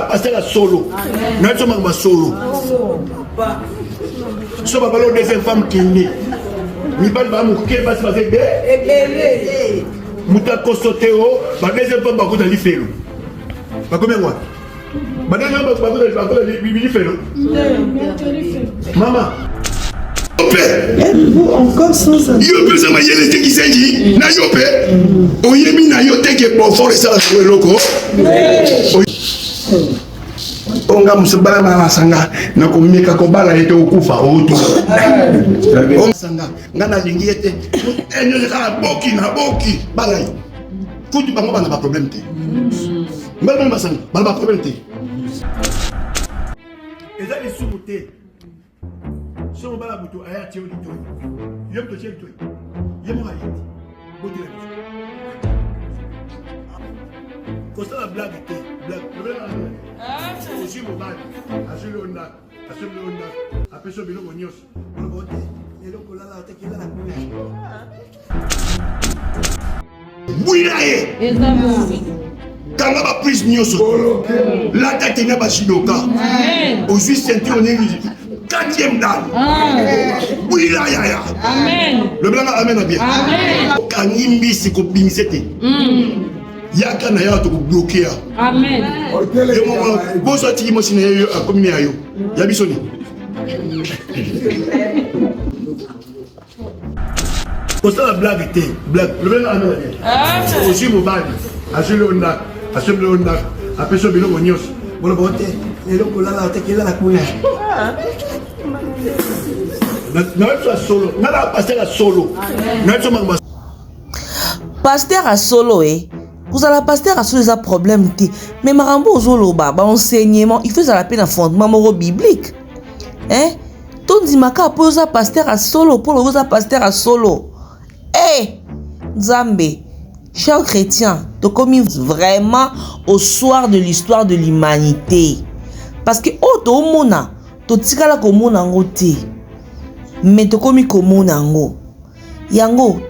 passer la solo. Nous sommes en solo. Si on va parler aux deuxième femmes qui née, nous va mourir parce que c'est Mouta Kosoteo, ma deuxième femme va vous aller faire. Pas combien moi? Ma deuxième femme va vous aller faire. Maman. Encore sans ça. Yo peux ça manger les qui s'est dit. Na yo pe. Oyemi na yo te que pour fort ça sur le loco. Onga musibala na sanga na komika ko bala ete okufa oto. Onga sanga ngana lingi ete. Enyo ka boki na boki bala. Kutu bango bana ba problème te. Mbala na sanga bala ba problème te. Eza li sumuté. Si on va la bouton, il y a un petit peu il y a un petit peu il y a un petit peu la blague était blague aussi mon bac à ce l'on après ce bilan on y on va et donc là la tête qui est là oui là quand on va prise nyoso la tête n'est pas chinoka au juste ceinture on est 4e dame. Oui, là, ya. Amen. Le blanc, amen, bien. Amen. Kanimbi, c'est qu'on bimisete. Yaka na ya to bloquer. Amen. Et moi, bon sorti mo sine a comme ya yo. Ya bisoni. Pour ça la blague était blague. Le blanc, amen, bien. Aussi mon bac. À ce l'on après ce bilan on y bon le bon et donc là la tête qui est là la couleur. Pasteur à solo, vous allez pasteur à solo, il y a problème. Mais Marambo Zolo, enseignement, il fait la peine un fondement moro biblique. Hein? Ton dimaka pose un pasteur à solo, pour le pasteur à solo. Zambé, chers chrétiens, tu commis vraiment au soir de l'histoire de l'humanité. Parce que, to mona. Totikala komona ngo te mais tokomi komona ngo yango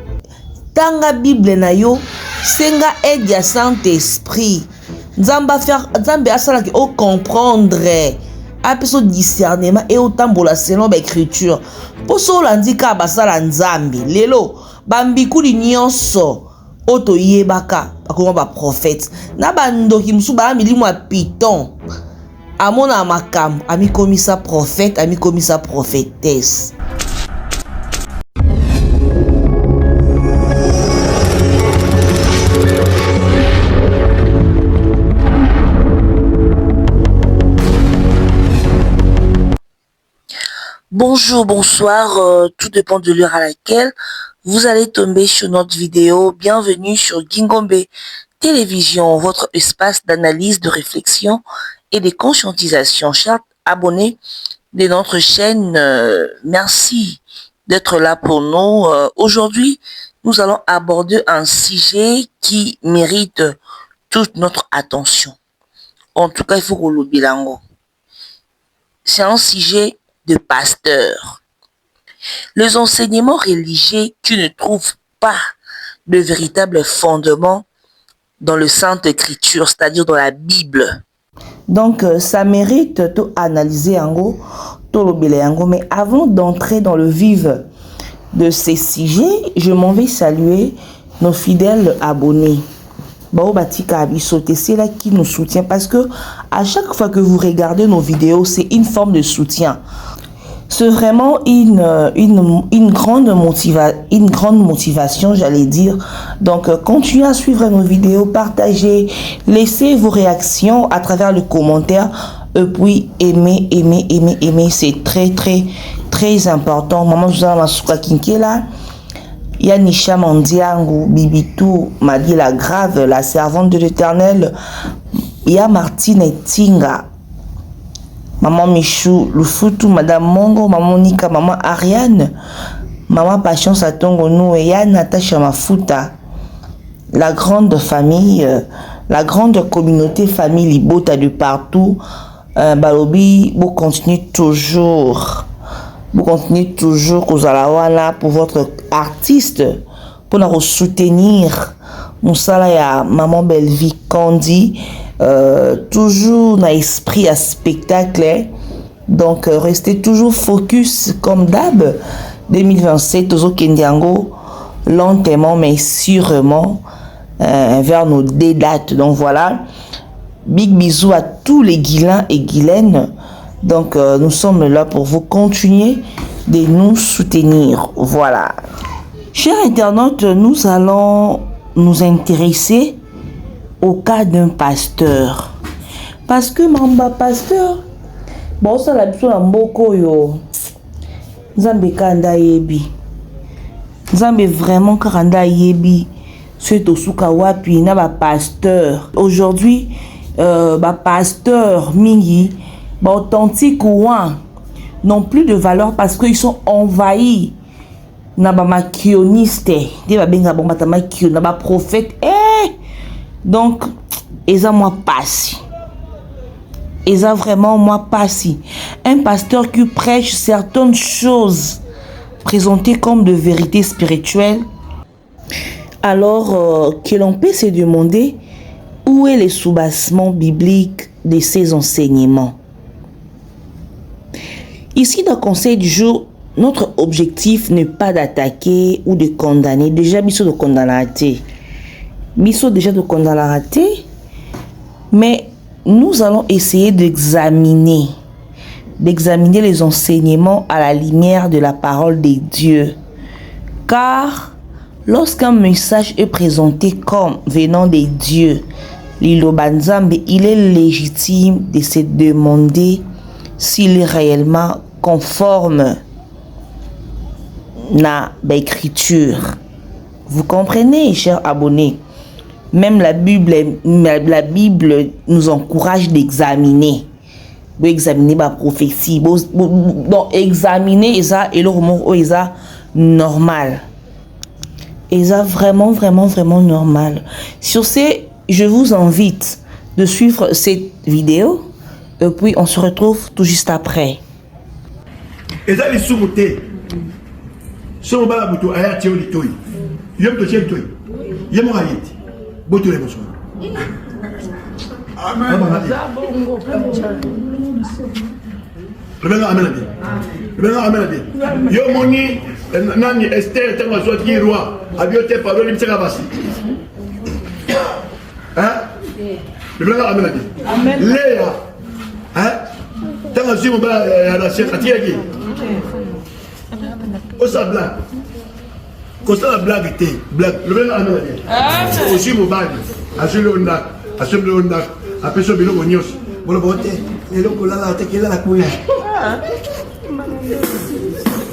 tanga bible na yo senga aide ya Saint-Esprit nzambe asala ki o comprendre apeso discernement et otambola selon l'écriture poso olandika basala nzambe lelo bambikuli nyonso oto yebaka bakoma ba prophète na bandoki musu ba milimu ya piton Amona Makam, ami commis prophète, ami commis prophétesse. Bonjour, bonsoir, tout dépend de l'heure à laquelle vous allez tomber sur notre vidéo. Bienvenue sur Gingombe Télévision, votre espace d'analyse, de réflexion et de conscientisation. Chers abonnés de notre chaîne, merci d'être là pour nous. Aujourd'hui, nous allons aborder un sujet qui mérite toute notre attention. En tout cas, il faut qu'on le bilango. C'est un sujet de pasteur. Les enseignements religieux qui ne trouvent pas de véritable fondement dans le Sainte Écriture, c'est-à-dire dans la Bible. Donc, ça mérite de analyser en gros, mais avant d'entrer dans le vif de ces sujets, je m'en vais saluer nos fidèles abonnés. C'est là qui nous soutient parce que à chaque fois que vous regardez nos vidéos, c'est une forme de soutien. C'est vraiment une grande motivation, j'allais dire. Donc, continuez à suivre nos vidéos, partagez, laissez vos réactions à travers les commentaires. Et puis, aimez. C'est très important. Maman, je vous en ai là. Il y a Nisha Mandiango, Bibitou, Madi la Grave, la servante de l'Éternel. Il y a Martine et Tinga. Maman Michou, Lufutu, Madame Mongo, Maman Nika, Maman Ariane, Maman Patience Atongo Nou et ya Natacha Mafuta, la grande famille, la grande communauté famille Libota de partout, Balobi, vous continuez toujours Kozalawana pour votre artiste, pour nous soutenir. Moussala ya Maman Bellevie Candy, toujours dans l'esprit à spectacle. Donc, restez toujours focus comme d'hab. 2027, Tozo Kendiango, lentement mais sûrement, vers nos dates. Donc voilà, big bisous à tous les Guilains et Guilaines. Donc, nous sommes là pour vous continuer de nous soutenir. Voilà. Chers internautes, nous allons nous intéresser au cas d'un pasteur. Parce que Mamba pasteur, bon, ça la biso na mboko yo. Nzambe kanda yebi. Nzambe vraiment kanda yebi. C'est au suka wapi na ba pasteur. Aujourd'hui, ba pasteur mingi, ba authentique ouan n'ont plus de valeur parce qu'ils sont envahis. Na ba makioniste, de ba benga bon bata makio, na ba prophète. Donc, eza moi passi. Eza vraiment moi passi. Un pasteur qui prêche certaines choses présentées comme de vérités spirituelles. Alors que l'on peut se demander où est le soubassement biblique de ces enseignements. Ici, dans le conseil du jour, notre objectif n'est pas d'attaquer ou de condamner. Déjà, biso de condamner. Biso déjà de condamner. Mais nous allons essayer d'examiner les enseignements à la lumière de la parole de Dieu. Car lorsqu'un message est présenté comme venant de Dieu, l'Ilobanzambe, il est légitime de se demander s'il est réellement conforme à l'écriture. Vous comprenez, chers abonnés? Même la Bible nous encourage d'examiner. Vous examiner la prophétie. Donc, examiner ça et le roman ça normal. Et ça vraiment normal. Sur ce, je vous invite de suivre cette vidéo. Et puis, on se retrouve tout juste après. Et ça, les sous-motés. Si on va à Boutou, à la théorie, il y a un petit peu. Il y a un petit Boutou les bonsoirs. Amen. Le bien amen à bien. Le bien amen à bien. Yo moni nani Esther tellement soit qui roi a bioté parole il sera passé. Hein? Le bien amen à bien. Amen. Léa. Hein? Tant que je me bats à la chef à tirer. Au sa blague. Quand ça la blague était blague. Le bien amen à bien. Aussi mon bague. À ce le ondak. À ce le ondak. Après ce bilo monios. Bon le bonté. Et donc là la tête là la couille.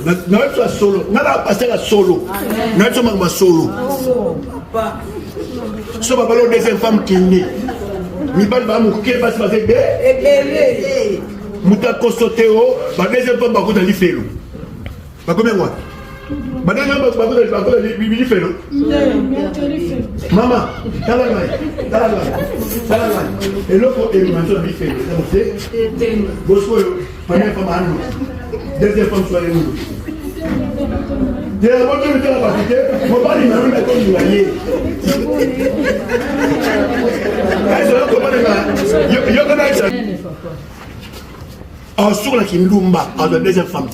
Non tu solo. Non la passer la solo. Non tu m'as solo. Ce papa là deuxième femme qui née. Mi pas va mourir parce que c'est bé. Muta kosoteo. Ba deuxième femme ba ko dali felo. Ba combien mois? Ba deuxième femme ba ko dali felo. Maman, et l'autre est le manteau de fait. Bosco, première femme à nous, deuxième femme soit nous. De la moitié de la partie, mon père il m'a mis la comme du gagné. En sur la Kindumba, en la deuxième femme.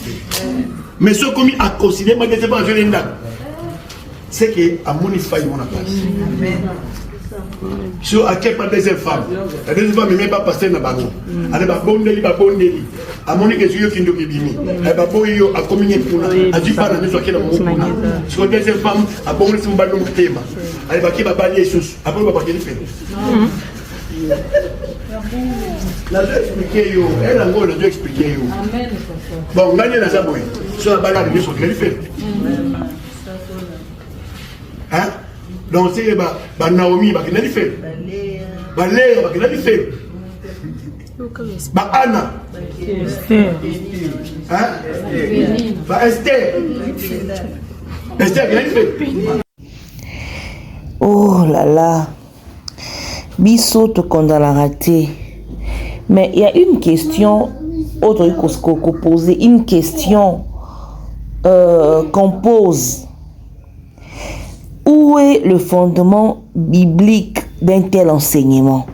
Mais ce qu'on a considéré, ma deuxième femme, je l'ai dit. C'est qu'à mon faille mon place. Sur à quelle part deuxième femme, la deuxième femme n'est pas passée dans le bateau. Elle va bonner, à mon équipe, je suis bimi. Elle va bonner à communier pour la du pas dans le soir qu'elle a mon sur la deuxième femme, à bonner son ballon de thème. Elle va qui va balayer sous. Après, on va pas qu'elle fait. La Dieu expliquer, elle a encore le Dieu expliquer. Bon, gagnez la zabouille. Sur la balade, il faut qu'elle fait. Hein? Donc c'est Naomi qui l'a fait. Léa qui l'a fait. Anna. Hein? Esther. Esther qui l'a fait. Oh là là. Bisso te condamne à rater. Mais il y a une question autre qu'on pose, une question qu'on pose. Où est le fondement biblique d'un tel enseignement?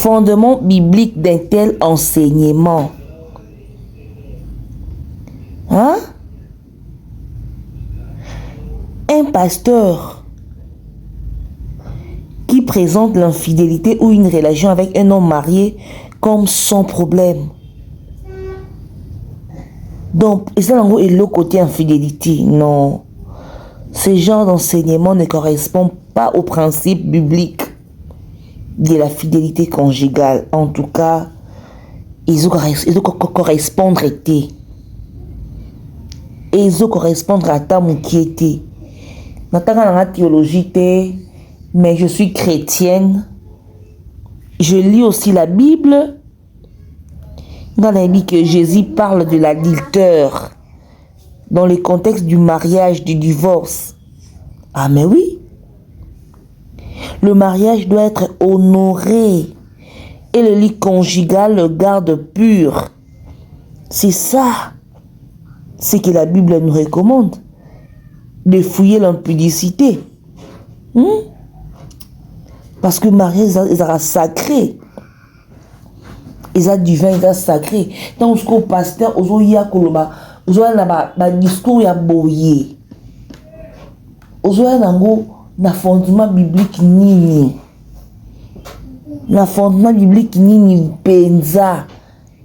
Fondement biblique d'un tel enseignement. Hein? Un pasteur qui présente l'infidélité ou une relation avec un homme marié comme sans problème. Donc, et ça, et le côté infidélité, non. Ce genre d'enseignement ne correspond pas au principe biblique de la fidélité conjugale. En tout cas, ils doivent correspondre à été. Et ils doivent correspondre à ta moukiété. Dans la théologie, mais je suis chrétienne. Je lis aussi la Bible. Dans la Bible, que Jésus parle de l'adultère dans le contexte du mariage, du divorce. Ah mais oui. Le mariage doit être honoré et le lit conjugal le garde pur. C'est ça. C'est que la Bible nous recommande. De fouiller l'impudicité. Parce que le mariage est sacré. Ils ont du vin, ils ont sacré. Tant que le pasteur, ils ont discours ya boye. Ils ont un fondement biblique nini. Na fondement biblique nini penza.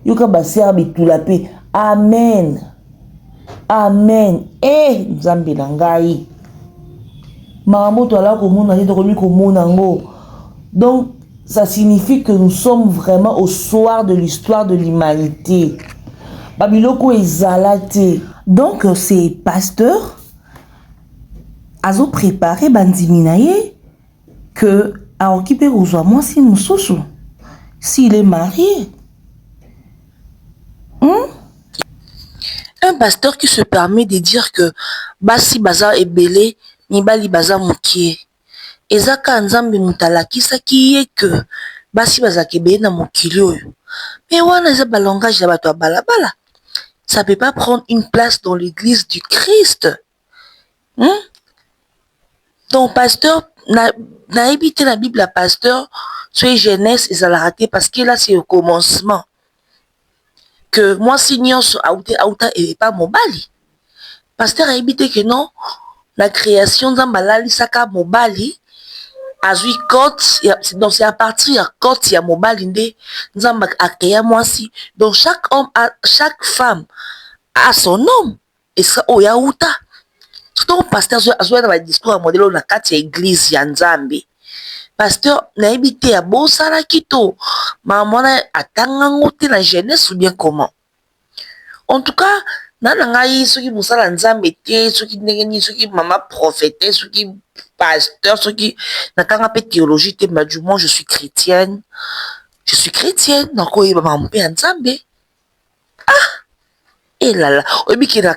Yoka baser bitula pe. Amen. Amen. Eh, Nzambe nangai. Maman to ala komona te to komona ngo. Donc ça signifie que nous sommes vraiment au soir de l'histoire de l'humanité. Babiloko ezalate. Donc ces pasteurs azo préparé bandiminaye que a occupé aux moi si mususu s'il est marié. Un pasteur qui se permet de dire que basi baza ebele mibali baza mukie. Ezaka nzambe mutalakisa kiye que basi baza kebele na mokili oyo. Mais wana eza balangage ya bato ya balabala. Ça peut pas prendre une place dans l'église du Christ. Donc pasteur na évité la Bible à pasteur soyez jeunesse et ça l'a raté parce que là c'est au commencement. Que moi signor sur auta et pas mobali. Pasteur a évité que non la création d'ambalali saka mobali azui côte donc c'est à partir ya côte ya mobali ndé nzamba a créé moi si donc chaque homme chaque femme a son homme et ça oya uta tout pasteur azui na discours à modèle na kati ya église ya nzambe. Pasteur na évité ya bosala kito mamona atangango te na jeunesse ou bien comment. En tout cas nanangai soki musala nzambe te soki ndengeni soki mama prophétesse soki pasteur soki nakanga pe théologie te mais du moins je suis chrétienne donc oyeba mampe ya nzambe. Ah et là oyebi na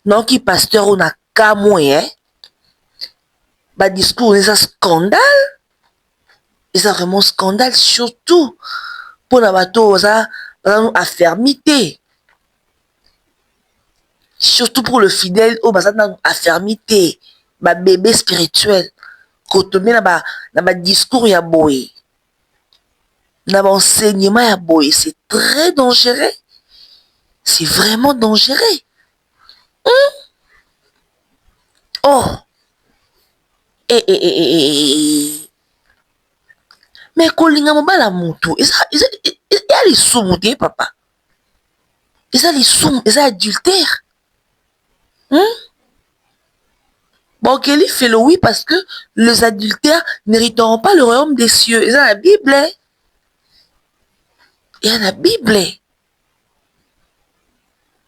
noki pasteur on a kamwe ba discours eza scandale. Et ça vraiment scandale, surtout pour la bateau, ça affermité. Surtout pour le fidèle, oh, bah, ça affermité. Bah, bébé spirituel. Quand on met na discours, ya boy. Na enseignement, ya boy. C'est très dangereux. C'est vraiment dangereux. Oh. Mais kolinga mobala mutu ils les soumuté papa ils adultère bon Kelly fait le oui parce que les adultères n'hériteront pas le royaume des cieux. Ils ont la Bible. Il y a la Bible.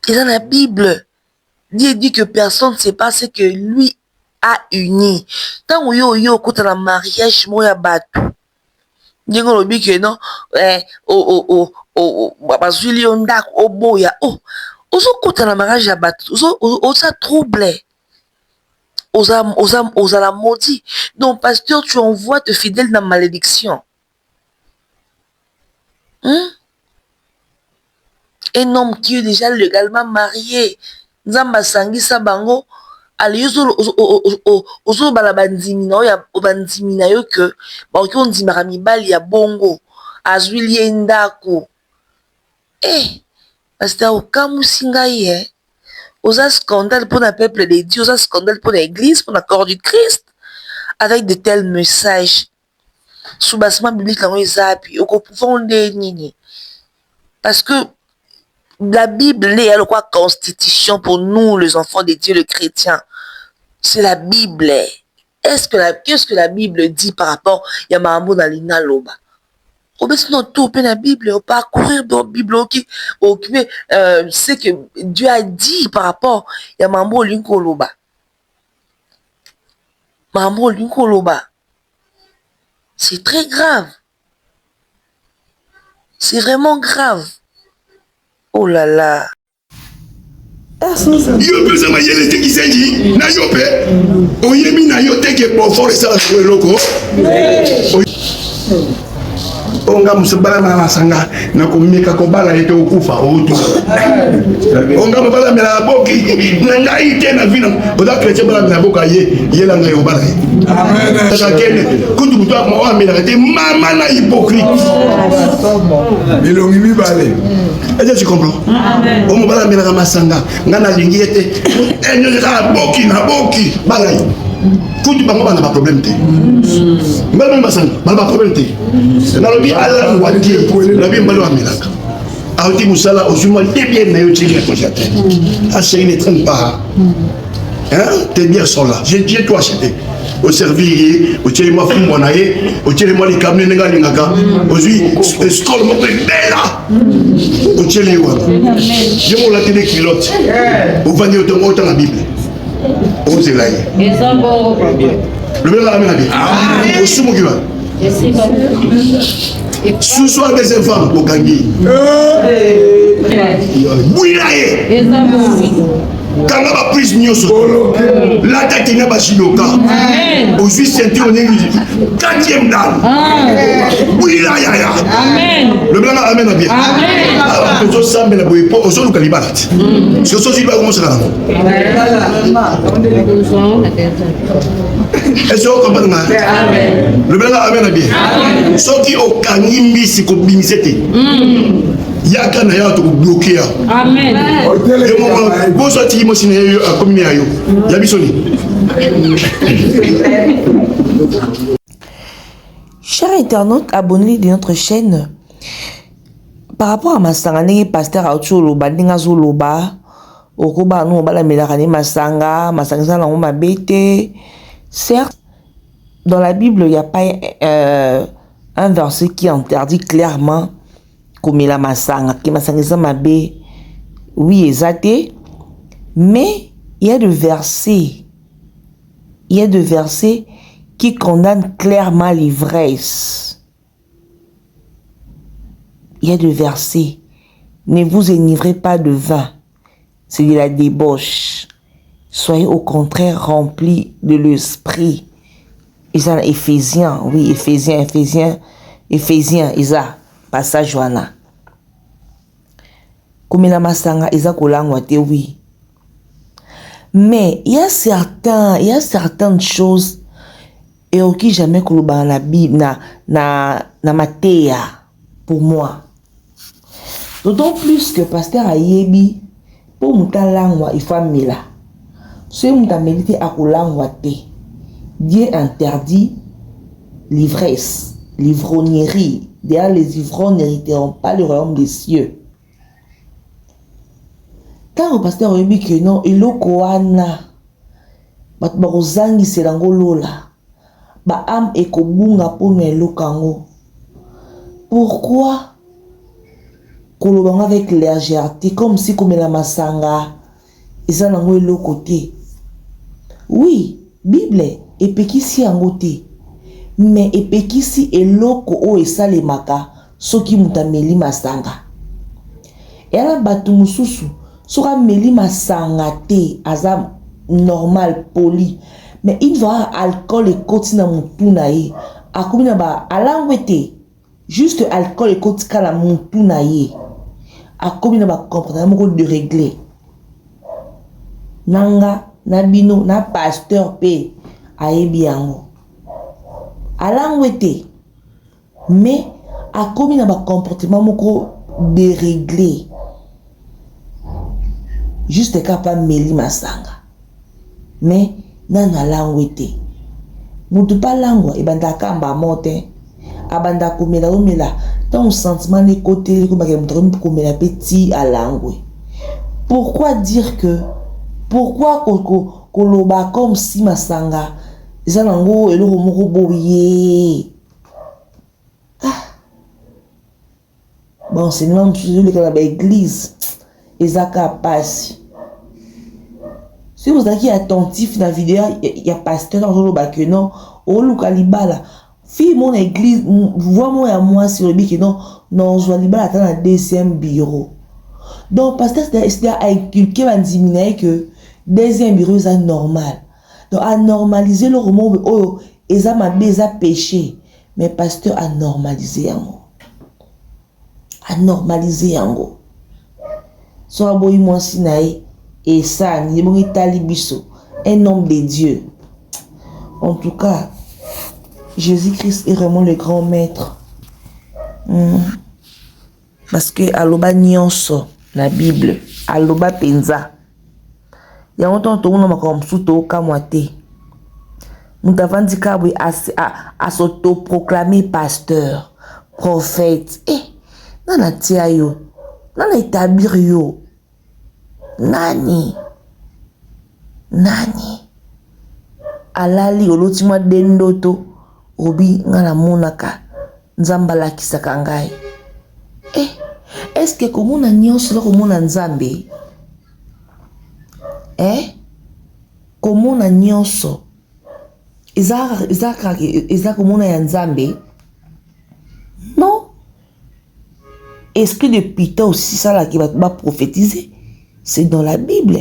Ils ont la Bible. Dieu dit que personne ne sait pas ce que lui a uni. Tant que yo quand on a mariage moya batu. Ndingo lobi que non bazuli onda oboya ozo kota na mariage ya batu oza trouble oza la maudit. Donc pasteur tu envoies te fidèle dans malédiction. Un homme qui est déjà légalement marié nzamba sangisa bango ali ozo bala bandimi na yo bandimi na yo que ba ki ondimaka mibali ya bongo azwi ndako. Pasteur okamusi ngai oza scandale pour le peuple de Dieu, oza scandale pour l'église, pour le corps du Christ, avec de tels messages. Sous-bassement biblique, parce que la Bible est quoi constitution pour nous, les enfants de Dieu, les chrétiens. C'est la Bible. Qu'est-ce que la Bible dit par rapport à Yamambo Nalina Loba? Sinon, tout la Bible, parcourir dans la Bible, c'est que Dieu a dit par rapport à Yamambo Linko Loba. Mambo Linko Loba. C'est très grave. C'est vraiment grave. Oh là là. Yo pesa mayele te kisenji na yo pe oyemi na yo te ke confort ça le loko onga musabala na masanga na komeka ko bala ete okufa otu onga mabala mela boki na ngai te na vina oda chrétien bala mela boka ye la ngai obala amen ça kene kundu muto mo mela te mama na hypocrite bilongi mi balé. Est-ce que tu comprends? Amen. On va la mettre à Masanga. Ngana lingi ete. Elle ne sera boki na boki. Balai. Tout du bango n'a pas problème te. Même Masanga, n'a pas problème te. Na lobi Allah wadi. Lobi mbalo amelaka. Auti musala osuma bien na yo tiri ko jate. Assez ne traîne pas. Hein? Tes biens sont là. J'ai dit toi acheter. Au servir, au tirer moi fou mon aïe, au tirer moi les camions n'enga n'enga, aujourd'hui escole mon père là, au tirer moi. Je m'en la télé pilote. Au vendre autant la Bible. Au zélaï. Le bien la main bien. Au sumo qui va. Sous soir des enfants au gangi. Bouillaye. Kanga ba prise nyoso la tête n'a pas chinoka aujourd'hui ceinture on est 4e dan oui là ya amen le blanc amen bien amen on semble la boy on se calibat ce que ça va commencer là est-ce que comprendre amen le blanc amen bien ce qui au kanimbi si ko bimisete yaka na ya to bloquer amen bon sorti mo sine yo comme yo ya bisoni. Chers internautes abonnés de notre chaîne, par rapport à Masanga ndenge pasteur Aocho Loba ndenge azo loba okoba no bala melakani Masanga za na ngoma bete. Certes, dans la Bible, il n'y a pas un verset qui interdit clairement comme la Masanga, qui Masanga mabe. Oui, exacté. Mais il y a des versets qui condamnent clairement l'ivresse. Il y a des versets. Ne vous enivrez pas de vin. C'est de la débauche. Soyez au contraire remplis de l'esprit. Isa Éphésiens, oui, Éphésiens, Isa, passage Johanna. Comme la Masanga, Isa Kolangwate, oui. Mais il y a certaines choses et qui jamais que dans la Bible na matéa pour moi. D'autant plus que pasteur Ayebi pour mutalangwa ifamila. Ce mutamélité à kolangwate. Dieu interdit l'ivresse, l'ivrognerie. D'ailleurs, les ivrognes n'hériteront pas le royaume des cieux. Quand le pasteur a dit que non, il est koana, bat barozangi selango lola, ba am ekobunga pour nous lokango. Pourquoi kolobanga avec légèreté comme si comme la Masanga et ça nango elo côté. Oui, Bible epekisi angote, mais epekisi eloko o esalemaka soki mutameli Masanga. Et ala batu mususu sera meli Masanga te azam normal poli, mais il va alcool et côté na mutu na ye akomi na ba alangwete juste alcool et côté kala mutu na ye akomi na ba comportement moko de régler nanga na bino na pasteur pe ayebi yango alangwete mais a commis un comportement moko déréglé. Juste capable meli masanga. Mais nana langwete. Mutu pas langwa et banda kamba mote. Abanda komela omela. Dans un sentiment de côté comme que komela petit à langwe. Pourquoi dire que pourquoi koloba comme si masanga zanango elo moko boye. Bon, c'est même toujours le l'église. Ezaka passe. Si vous êtes attentif dans la vidéo, il y a pasteur dans le bac non, au Lukalibala. Fille mon église, vois-moi à moi sur le bic non, non, je vais dans le deuxième bureau. Donc, pasteur, c'est à inculquer que deuxième bureau est normal. Donc, à normaliser le roman, oh, ça m'a péché. Mais pasteur a normalisé en a normalisé en gros. Soit boy moi sinaï et ça ni bon talibiso un homme de Dieu. En tout cas, Jésus-Christ est vraiment le grand maître. Parce que aloba nyonso la Bible aloba penza. Il y a longtemps tout le monde m'a comme sous kamwate. Nous avons dit à s'auto-proclamer pasteur, prophète. Nana tia yo, nana établir yo, nani, alali olotima dendoto, obi ngana monaka, nzamba kisaka ngai. Est-ce que comme on a nyonso là comme on a nzambe? Comme on a nyonso, eza comme on a nzambe? Non. Esprit de Python aussi, ça là qui va prophétiser, c'est dans la Bible.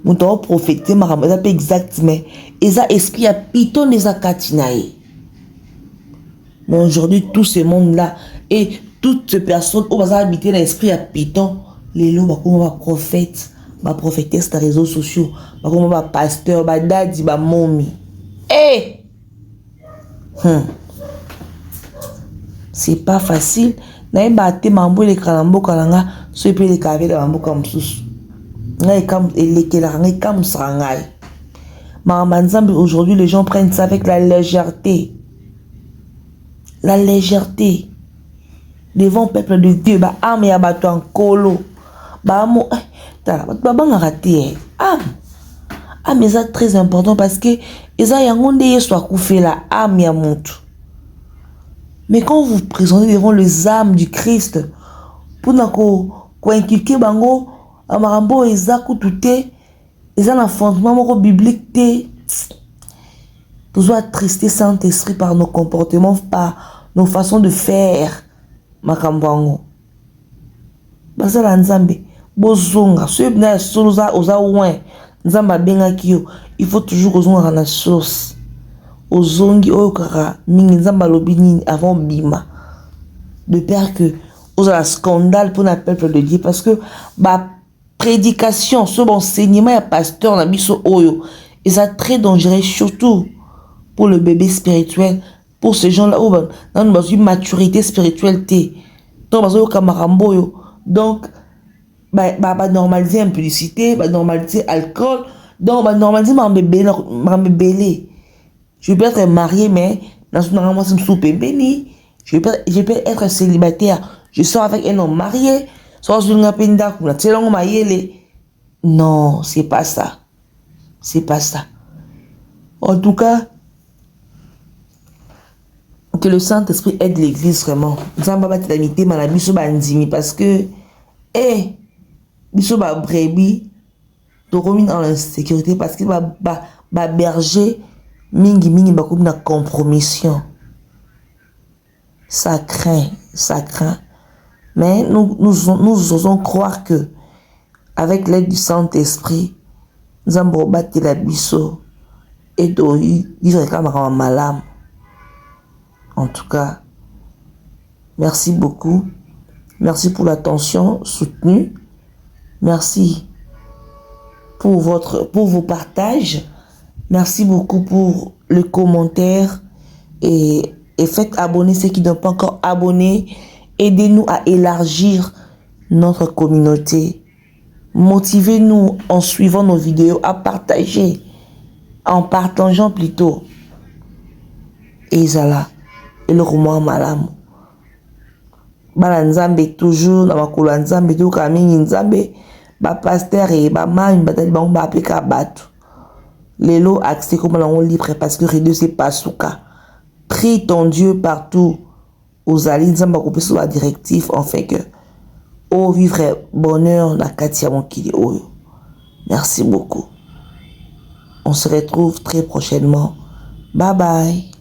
Nous devons prophétiser, mais ça peut exactement. Et ça, esprit à Python, les akatinae. Mais aujourd'hui, tout ce monde-là, et toutes ces personnes, où va habiter l'esprit à Python, les lots, comme va prophète, va prophétesse sur les réseaux sociaux, comme va pasteur, va daddy, va mommy. C'est pas facile. Na bate mambo le kalambo kalanga so pe le kave la mambo comme sous na kam elekela ngai kam srangai mamanzambe. Aujourd'hui les gens prennent ça avec la légèreté devant peuple de Dieu. Ba ame ya bato en kolo ba mo ta ba banga raté ame c'est très important parce que eza yango nde yeso akufela ame ya mutu. Mais quand vous vous présentez devant les âmes du Christ, pour inculquer bango, amarambo eza kutute, eza un fondement biblique te, toujours attristé Saint-Esprit par nos comportements, par nos façons de faire, makambango. Basa la nzambe, bozonga, ceux qui na soloza oza ouin, nzamba benga kiyo, il faut toujours ozonga na sauce. Ozongi okara mingi nzamba lobini avant bima de peur que aux un scandale pour le peuple de Dieu parce que ba prédication ce bon enseignement ya pasteur na biso oyo et ça très dangereux surtout pour le bébé spirituel, pour ces gens-là où dans une maturité spirituelle té donc bazo kamarambo yo donc ba normaliser impudicité, ba normaliser alcool, donc ba normaliser mambébélé. Je peux être marié, mais dans ce moment, je suis béni. Je peux être célibataire. Je sors avec un homme marié. Non, c'est pas ça. C'est pas ça. En tout cas, que le Saint-Esprit aide l'Église vraiment. Parce que, biso ba brebis, to remis dans l'insécurité parce que ba berger, mingi bakoum na compromission. Ça craint. Mais nous osons croire que avec l'aide du Saint-Esprit, nous allons battre la biso et vivre comme malam. En tout cas, merci beaucoup. Merci pour l'attention soutenue. Merci pour vos partages. Merci beaucoup pour le commentaire et Et faites abonner ceux qui n'ont pas encore abonné. Aidez-nous à élargir notre communauté. Motivez-nous en suivant nos vidéos à partager. En partageant plutôt. Et Zala. Et le roman malam. Bala nzambe toujours. Na makolo nzambe. Tout kamingi nzambe. Ba pasteur et ba mami. Batali bango ba apeka batu. Lelo accès comme on libre parce que Dieu c'est pas souka. Prie ton Dieu partout. Aux alliés nzamba couper sur la directive en fait que oh vivre bonheur na katia mokili oyo. Merci beaucoup. On se retrouve très prochainement. Bye bye.